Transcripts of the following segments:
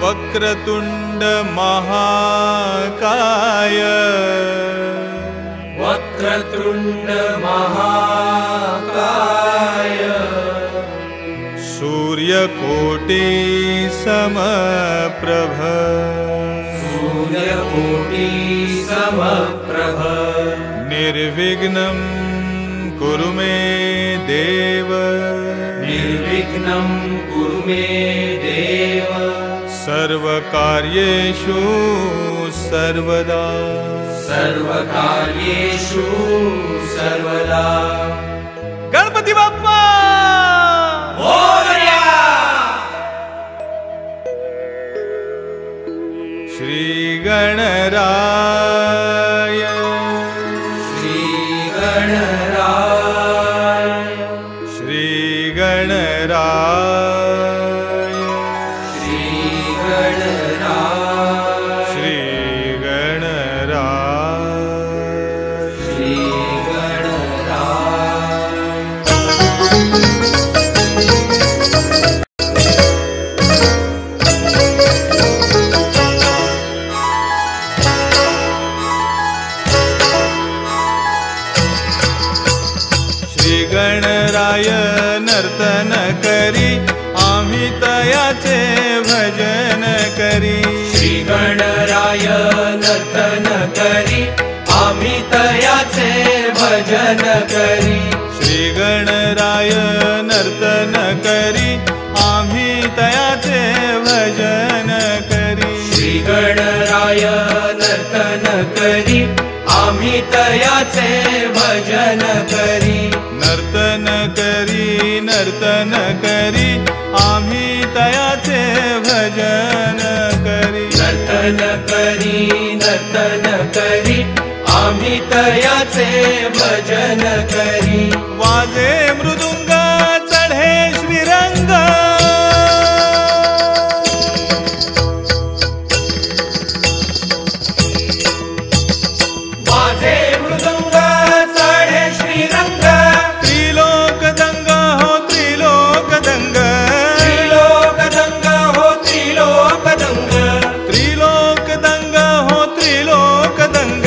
वक्रतुंड महाकाय वक्रतुंड महाकाय सूर्यकोटि समप्रभ सूर्यकोटि समप्रभ निर्विघ्नं कुरु मे देव निर्विघ्नं कुरु मे देव सर्वकार्येषु सर्वदा सर्वकार्येषु सर्वदा। गणपती बाप्पा मोरया। श्री गणराय श्री गणराय श्री गणराय श्री गणराय श्री गणराय श्री गणराय नर्तन करी आम्ही तयाचे भजन करी श्री गणराय नर्तन करी आम्ही तयाचे भजन करी श्री गणराय नर्तन करी आम्ही तयाचे भजन करी श्री गणराय नर्तन करी आम्ही तयाचे भजन करी नर्तन करी नर्तन करी आम्ही तयाचे भजन करी नर्तन करी नर्तन करी आम्ही तयाचे भजन करी वाजे मृदुंग चढे श्रीरंग वाजे मृदुंग चढे श्रीरंग त्रिलोक दंग हो त्रिलोक दंग त्रिलोक दंग हो त्रिलोक दंग त्रिलोक दंग हो त्रिलोक दंग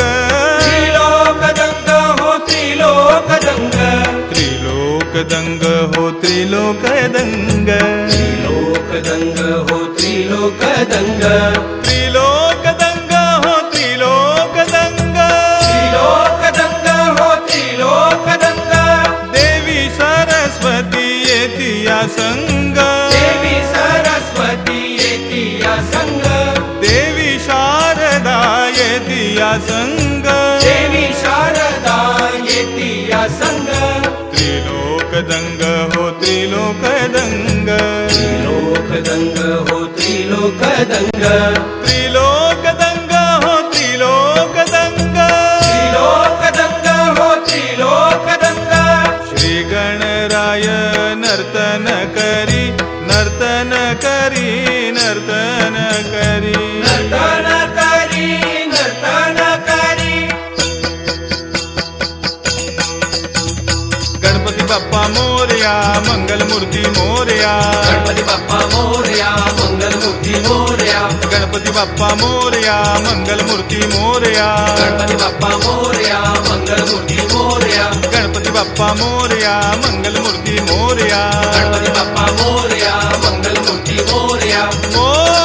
त्रिलोक दंग हो त्रिलोक दंग त्रिलोक दंग हो त्रिलोक दंग त्रिलोक दंग हो त्रिलोक दंग त्रिलोक दंग हो त्रिलोक दंग त्रिलोक दंग हो त्रिलोक दंग देवी सरस्वती येती या संग देवी सरस्वती येती या संग देवी शारदा येती या संग देवी शारदा येती या संग त्रिलोक दंग हो त्रिलोक दंग त्रिलोक दंग हो त्रिलोक दंग त्रिलोक दंग हो त्रिलोक दंग त्रिलोक दंग हो त्रिलोक दंग श्री गणराय नर्तन करी नर्तन करी नर्तन करी नर्तन करी नर्तन करी Ganpati Bappa Morya Mangalmurti Morya Ganpati Bappa Morya Mangalmurti Morya Ganpati Bappa Morya Mangalmurti Morya Ganpati Bappa Morya Mangalmurti Morya Ganpati Bappa Morya Mangalmurti Morya Ganpati Bappa Morya Mangalmurti Morya Morya.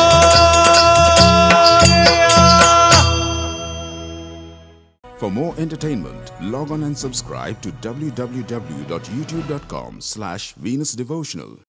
For more entertainment, log on and subscribe to www.youtube.com/Venus Devotional.